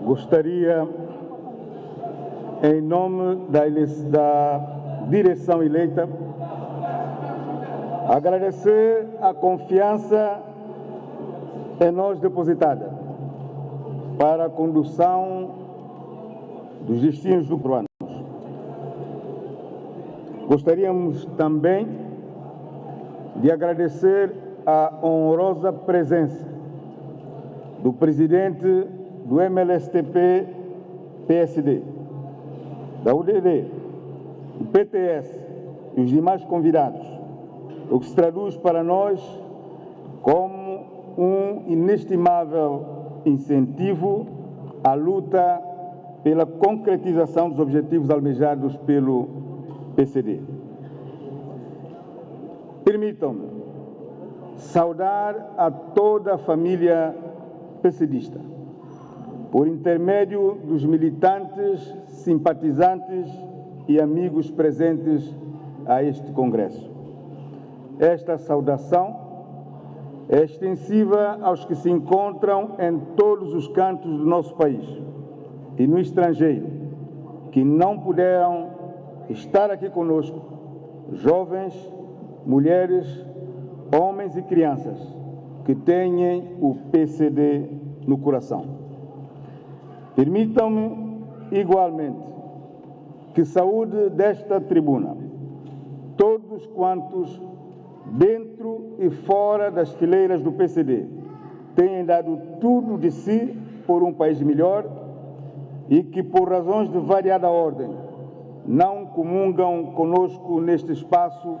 Gostaria, em nome da direção eleita, agradecer a confiança em nós depositada para a condução dos destinos do peruano. Gostaríamos também de agradecer a honrosa presença do presidente do MLSTP-PSD, da UDD, do PTS e os demais convidados, o que se traduz para nós como um inestimável incentivo à luta pela concretização dos objetivos almejados pelo PCD. Permitam-me saudar a toda a família PCDista, por intermédio dos militantes, simpatizantes e amigos presentes a este Congresso. Esta saudação é extensiva aos que se encontram em todos os cantos do nosso país e no estrangeiro, que não puderam estar aqui conosco, jovens, mulheres, homens e crianças que têm o PCD no coração. Permitam-me, igualmente, que saúde desta tribuna todos quantos, dentro e fora das fileiras do PCD, têm dado tudo de si por um país melhor e que, por razões de variada ordem, não comungam conosco neste espaço,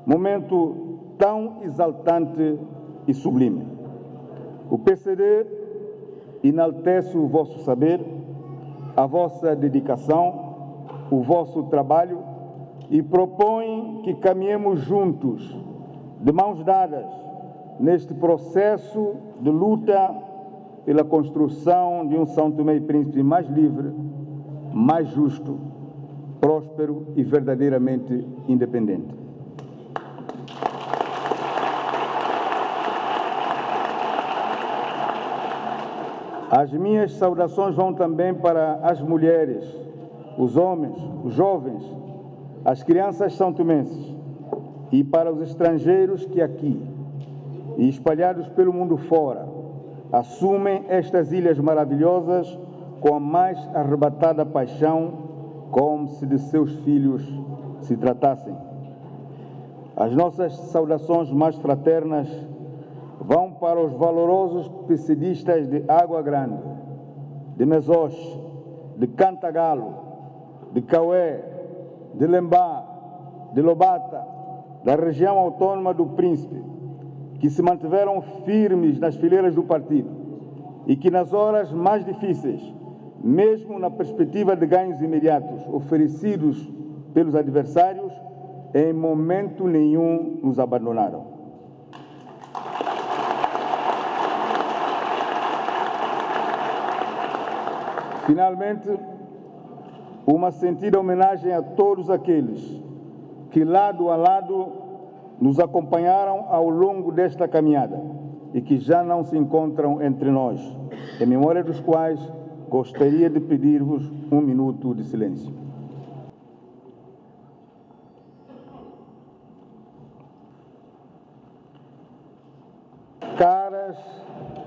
momento tão exaltante e sublime. O PCD enaltece o vosso saber, a vossa dedicação, o vosso trabalho e propõe que caminhemos juntos, de mãos dadas, neste processo de luta pela construção de um São Tomé e Príncipe mais livre, mais justo, próspero e verdadeiramente independente. As minhas saudações vão também para as mulheres, os homens, os jovens, as crianças são-tomenses e para os estrangeiros que aqui, e espalhados pelo mundo fora, assumem estas ilhas maravilhosas com a mais arrebatada paixão, como se de seus filhos se tratassem. As nossas saudações mais fraternas vão para os valorosos PCDistas de Água Grande, de Mesoche, de Cantagalo, de Cauê, de Lembá, de Lobata, da região autônoma do Príncipe, que se mantiveram firmes nas fileiras do partido e que nas horas mais difíceis, mesmo na perspectiva de ganhos imediatos oferecidos pelos adversários, em momento nenhum nos abandonaram. Finalmente, uma sentida homenagem a todos aqueles que, lado a lado, nos acompanharam ao longo desta caminhada e que já não se encontram entre nós, em memória dos quais gostaria de pedir-vos um minuto de silêncio. Caras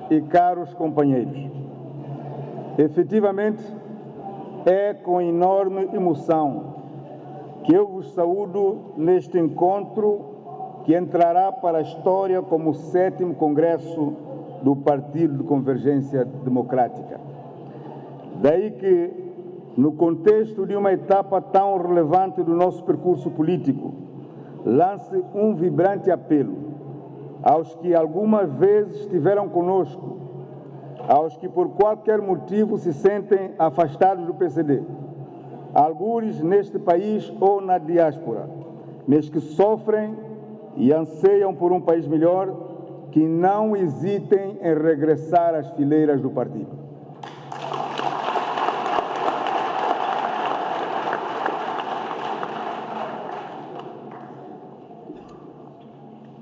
e caros companheiros, efetivamente, é com enorme emoção que eu vos saúdo neste encontro que entrará para a história como o 7º Congresso do Partido de Convergência Democrática. Daí que, no contexto de uma etapa tão relevante do nosso percurso político, lance um vibrante apelo aos que alguma vez estiveram conosco, aos que por qualquer motivo se sentem afastados do PCD, algures neste país ou na diáspora, mas que sofrem e anseiam por um país melhor, que não hesitem em regressar às fileiras do partido.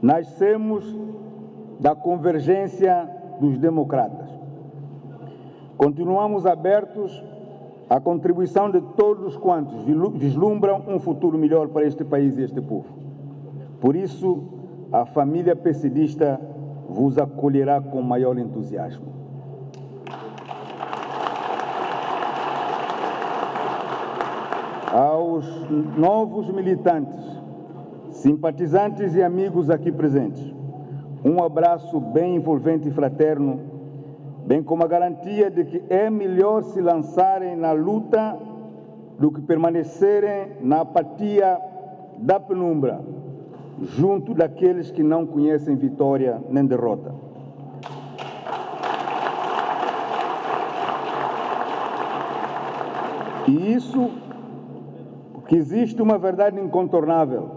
Nascemos da convergência dos democratas. Continuamos abertos à contribuição de todos quantos vislumbram um futuro melhor para este país e este povo. Por isso, a família PCDista vos acolherá com maior entusiasmo. Aos novos militantes, simpatizantes e amigos aqui presentes, um abraço bem envolvente e fraterno, bem como a garantia de que é melhor se lançarem na luta do que permanecerem na apatia da penumbra, junto daqueles que não conhecem vitória nem derrota. E isso porque existe uma verdade incontornável: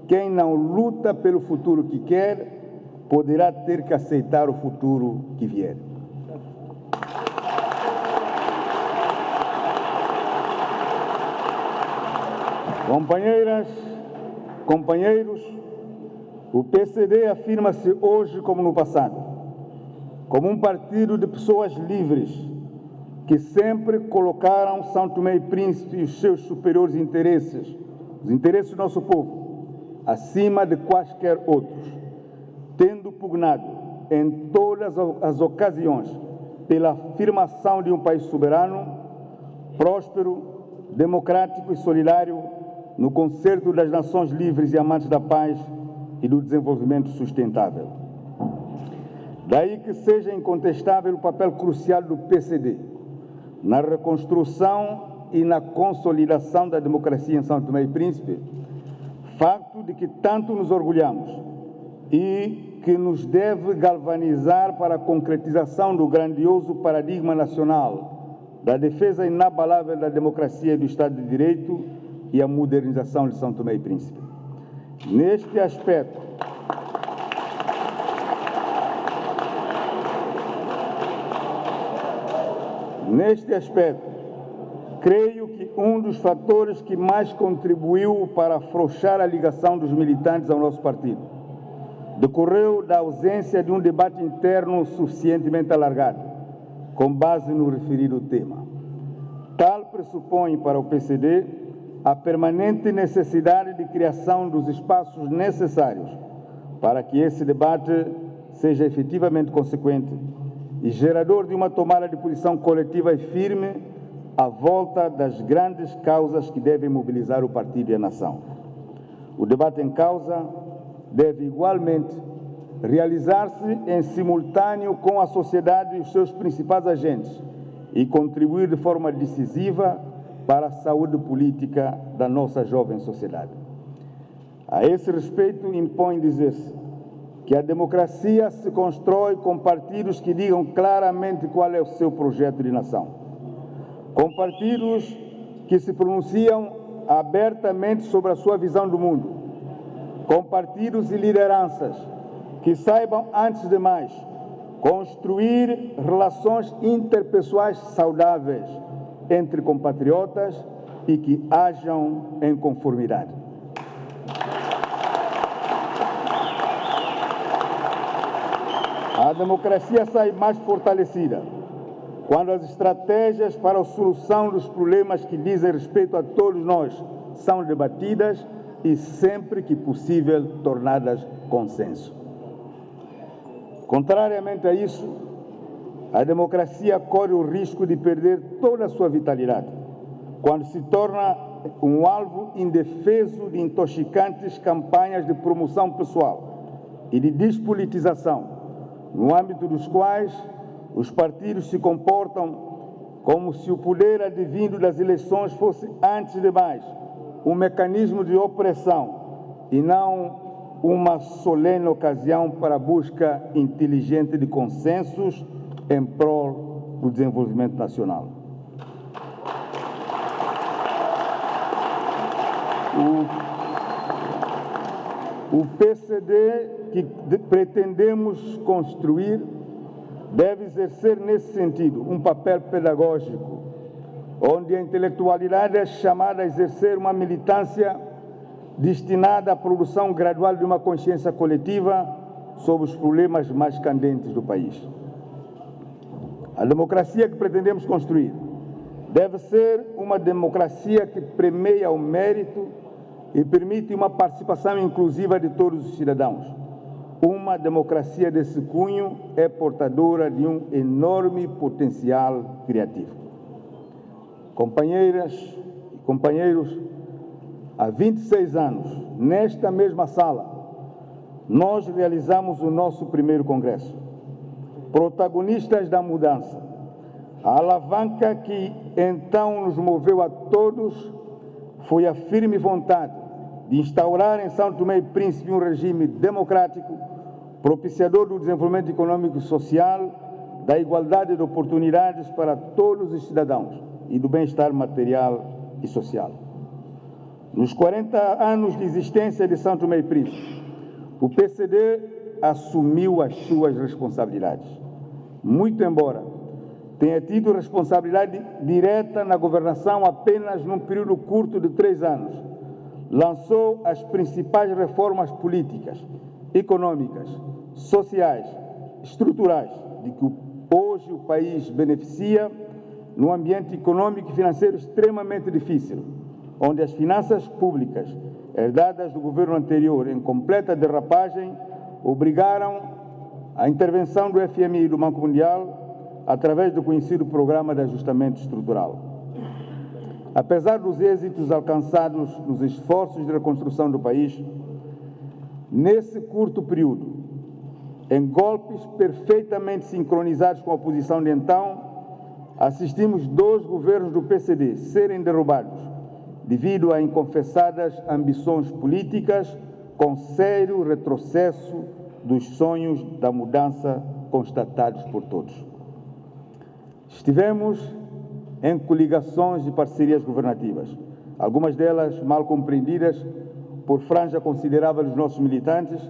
quem não luta pelo futuro que quer, poderá ter que aceitar o futuro que vier. Companheiras, companheiros, o PCD afirma-se hoje como no passado, como um partido de pessoas livres que sempre colocaram São Tomé e Príncipe e os seus superiores interesses, os interesses do nosso povo, acima de quaisquer outros, tendo pugnado em todas as ocasiões pela afirmação de um país soberano, próspero, democrático e solidário, no concerto das nações livres e amantes da paz e do desenvolvimento sustentável. Daí que seja incontestável o papel crucial do PCD na reconstrução e na consolidação da democracia em São Tomé e Príncipe, facto de que tanto nos orgulhamos e que nos deve galvanizar para a concretização do grandioso paradigma nacional da defesa inabalável da democracia e do Estado de Direito e a modernização de São Tomé e Príncipe. Neste aspecto, creio que um dos fatores que mais contribuiu para afrouxar a ligação dos militantes ao nosso partido decorreu da ausência de um debate interno suficientemente alargado, com base no referido tema. Tal pressupõe para o PCD a permanente necessidade de criação dos espaços necessários para que esse debate seja efetivamente consequente e gerador de uma tomada de posição coletiva e firme à volta das grandes causas que devem mobilizar o partido e a nação. O debate em causa deve igualmente realizar-se em simultâneo com a sociedade e os seus principais agentes e contribuir de forma decisiva para a saúde política da nossa jovem sociedade. A esse respeito, impõe dizer-se que a democracia se constrói com partidos que digam claramente qual é o seu projeto de nação, com partidos que se pronunciam abertamente sobre a sua visão do mundo, com partidos e lideranças que saibam, antes de mais, construir relações interpessoais saudáveis entre compatriotas e que hajam em conformidade. A democracia sai mais fortalecida quando as estratégias para a solução dos problemas que dizem respeito a todos nós são debatidas e, sempre que possível, tornadas consenso. Contrariamente a isso, a democracia corre o risco de perder toda a sua vitalidade quando se torna um alvo indefeso de intoxicantes campanhas de promoção pessoal e de despolitização, no âmbito dos quais os partidos se comportam como se o poder advindo das eleições fosse, antes de mais, um mecanismo de opressão e não uma solene ocasião para a busca inteligente de consensos em prol do desenvolvimento nacional. O PCD que pretendemos construir deve exercer, nesse sentido, um papel pedagógico, onde a intelectualidade é chamada a exercer uma militância destinada à produção gradual de uma consciência coletiva sobre os problemas mais candentes do país. A democracia que pretendemos construir deve ser uma democracia que premia o mérito e permite uma participação inclusiva de todos os cidadãos. Uma democracia desse cunho é portadora de um enorme potencial criativo. Companheiras e companheiros, há 26 anos, nesta mesma sala, nós realizamos o nosso primeiro congresso. Protagonistas da mudança, a alavanca que então nos moveu a todos foi a firme vontade de instaurar em São Tomé e Príncipe um regime democrático, propiciador do desenvolvimento econômico e social, da igualdade de oportunidades para todos os cidadãos e do bem-estar material e social. Nos 40 anos de existência de São Tomé e Príncipe, o PCD assumiu as suas responsabilidades. Muito embora tenha tido responsabilidade direta na governação apenas num período curto de 3 anos, lançou as principais reformas políticas, econômicas, sociais, estruturais, de que hoje o país beneficia num ambiente econômico e financeiro extremamente difícil, onde as finanças públicas, herdadas do governo anterior em completa derrapagem, obrigaram a intervenção do FMI e do Banco Mundial através do conhecido Programa de Ajustamento Estrutural. Apesar dos êxitos alcançados nos esforços de reconstrução do país, nesse curto período, em golpes perfeitamente sincronizados com a oposição de então, assistimos 2 governos do PCD serem derrubados devido a inconfessadas ambições políticas, com sério retrocesso dos sonhos da mudança constatados por todos. Estivemos em coligações e parcerias governativas, algumas delas mal compreendidas por franja considerável dos nossos militantes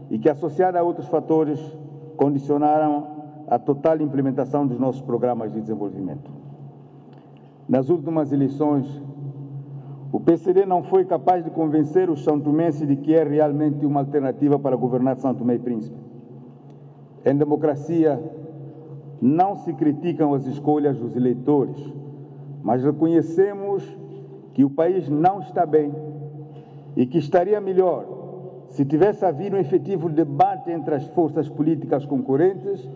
e que, associada a outros fatores, condicionaram a total implementação dos nossos programas de desenvolvimento. Nas últimas eleições, o PCD não foi capaz de convencer os santomenses de que é realmente uma alternativa para governar São Tomé e Príncipe. Em democracia, não se criticam as escolhas dos eleitores, mas reconhecemos que o país não está bem e que estaria melhor se tivesse havido um efetivo debate entre as forças políticas concorrentes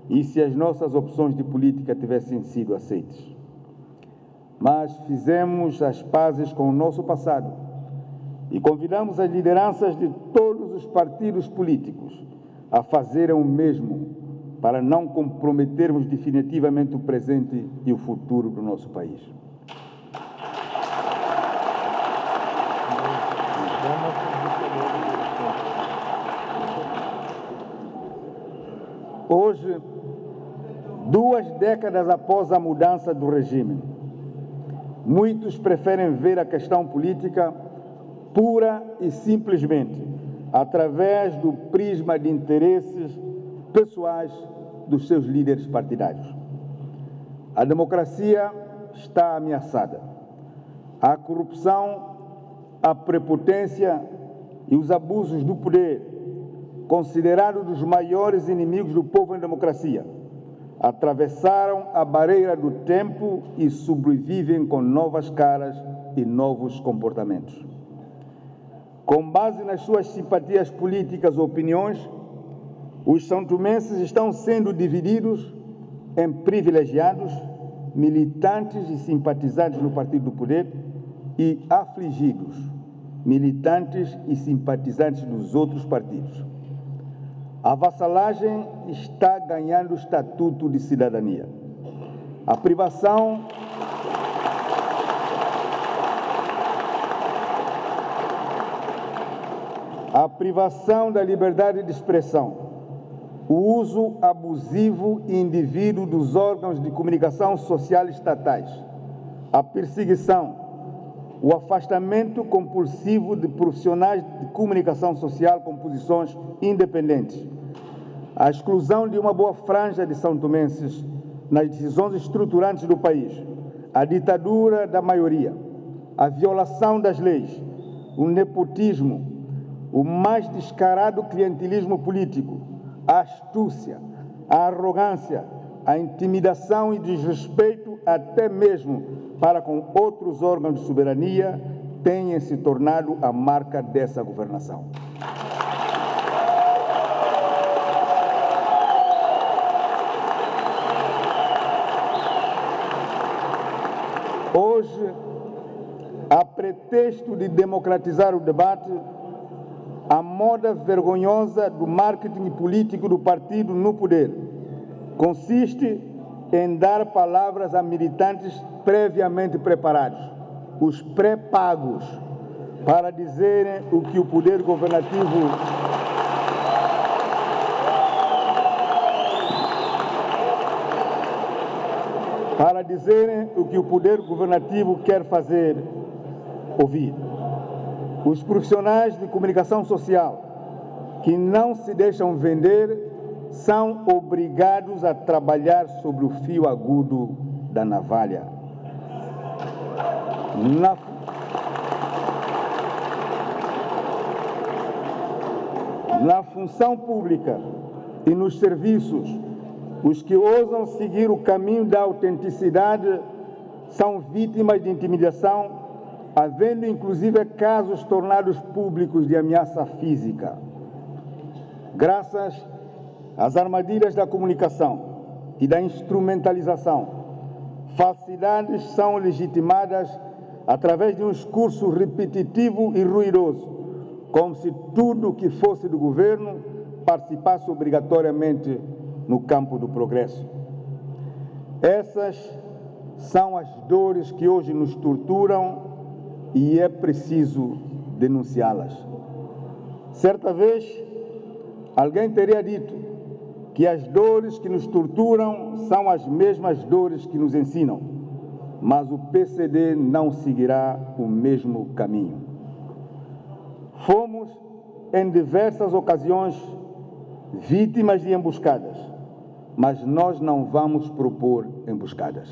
e se as nossas opções de política tivessem sido aceitas. Mas fizemos as pazes com o nosso passado e convidamos as lideranças de todos os partidos políticos a fazerem o mesmo para não comprometermos definitivamente o presente e o futuro do nosso país. Hoje, 2 décadas após a mudança do regime, muitos preferem ver a questão política pura e simplesmente através do prisma de interesses pessoais dos seus líderes partidários. A democracia está ameaçada. A corrupção, a prepotência e os abusos do poder, considerados os maiores inimigos do povo em democracia, atravessaram a barreira do tempo e sobrevivem com novas caras e novos comportamentos. Com base nas suas simpatias políticas ou opiniões, os santomenses estão sendo divididos em privilegiados, militantes e simpatizantes no partido do poder e afligidos, militantes e simpatizantes dos outros partidos. A vassalagem está ganhando o estatuto de cidadania. A privação da liberdade de expressão, o uso abusivo e indevido dos órgãos de comunicação social estatais, a perseguição, o afastamento compulsivo de profissionais de comunicação social com posições independentes, a exclusão de uma boa franja de santomenses nas decisões estruturantes do país, a ditadura da maioria, a violação das leis, o nepotismo, o mais descarado clientelismo político, a astúcia, a arrogância, a intimidação e desrespeito até mesmo para com outros órgãos de soberania tenham se tornado a marca dessa governação. Hoje, a pretexto de democratizar o debate, a moda vergonhosa do marketing político do partido no poder consiste em dar palavras a militantes previamente preparados, os pré-pagos, para dizerem o que o poder governativo quer fazer ouvir. Os profissionais de comunicação social que não se deixam vender são obrigados a trabalhar sobre o fio agudo da navalha. Na função pública e nos serviços, os que ousam seguir o caminho da autenticidade são vítimas de intimidação, havendo inclusive casos tornados públicos de ameaça física. Graças às armadilhas da comunicação e da instrumentalização, falsidades são legitimadas através de um discurso repetitivo e ruidoso, como se tudo que fosse do governo participasse obrigatoriamente no campo do progresso. Essas são as dores que hoje nos torturam e é preciso denunciá-las. Certa vez, alguém teria dito que as dores que nos torturam são as mesmas dores que nos ensinam, mas o PCD não seguirá o mesmo caminho. Fomos, em diversas ocasiões, vítimas de emboscadas, mas nós não vamos propor emboscadas.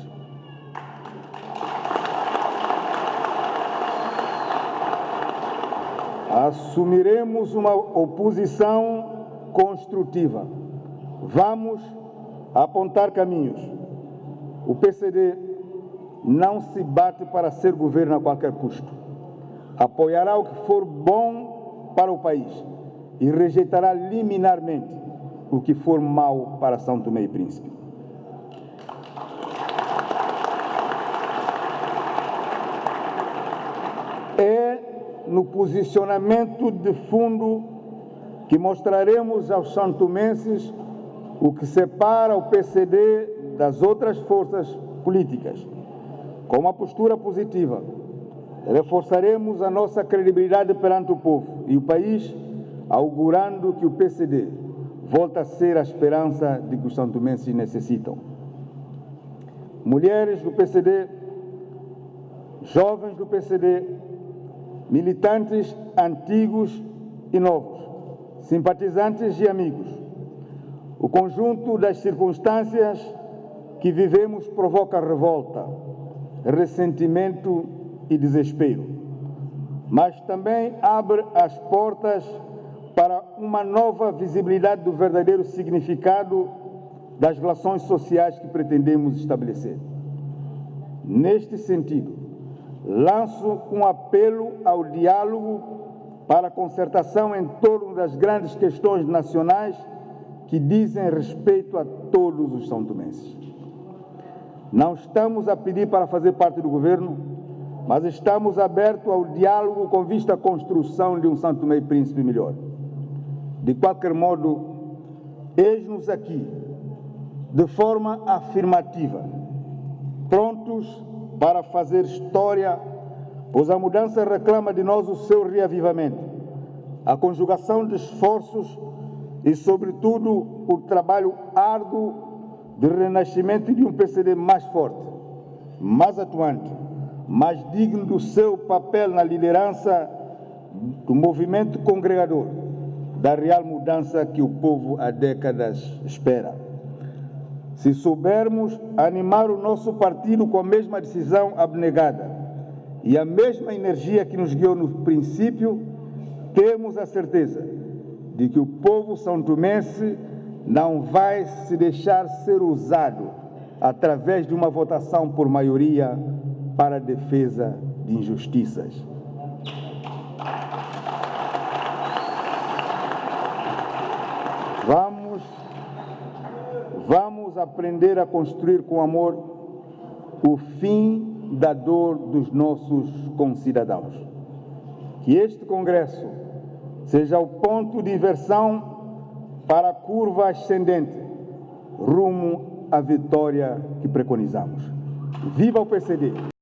Assumiremos uma oposição construtiva. Vamos apontar caminhos. O PCD não se bate para ser governo a qualquer custo. Apoiará o que for bom para o país e rejeitará liminarmente o que for mau para São Tomé e Príncipe. É no posicionamento de fundo que mostraremos aos santomenses o que separa o PCD das outras forças políticas. Com uma postura positiva, reforçaremos a nossa credibilidade perante o povo e o país, augurando que o PCD volta a ser a esperança de que os santomenses necessitam. Mulheres do PCD, jovens do PCD, militantes antigos e novos, simpatizantes e amigos. O conjunto das circunstâncias que vivemos provoca revolta, ressentimento e desespero, mas também abre as portas para uma nova visibilidade do verdadeiro significado das relações sociais que pretendemos estabelecer. Neste sentido, lanço um apelo ao diálogo para a concertação em torno das grandes questões nacionais que dizem respeito a todos os santomenses. Não estamos a pedir para fazer parte do governo, mas estamos abertos ao diálogo com vista à construção de um São Tomé e Príncipe melhor. De qualquer modo, eis-nos aqui, de forma afirmativa, prontos para fazer história, pois a mudança reclama de nós o seu reavivamento, a conjugação de esforços e, sobretudo, o trabalho árduo de renascimento de um PCD mais forte, mais atuante, mais digno do seu papel na liderança do movimento congregador, da real mudança que o povo há décadas espera. Se soubermos animar o nosso partido com a mesma decisão abnegada e a mesma energia que nos guiou no princípio, temos a certeza de que o povo santomense não vai se deixar ser usado através de uma votação por maioria para a defesa de injustiças. Vamos aprender a construir com amor o fim da dor dos nossos concidadãos. Que este Congresso seja o ponto de inversão para a curva ascendente, rumo à vitória que preconizamos. Viva o PCD!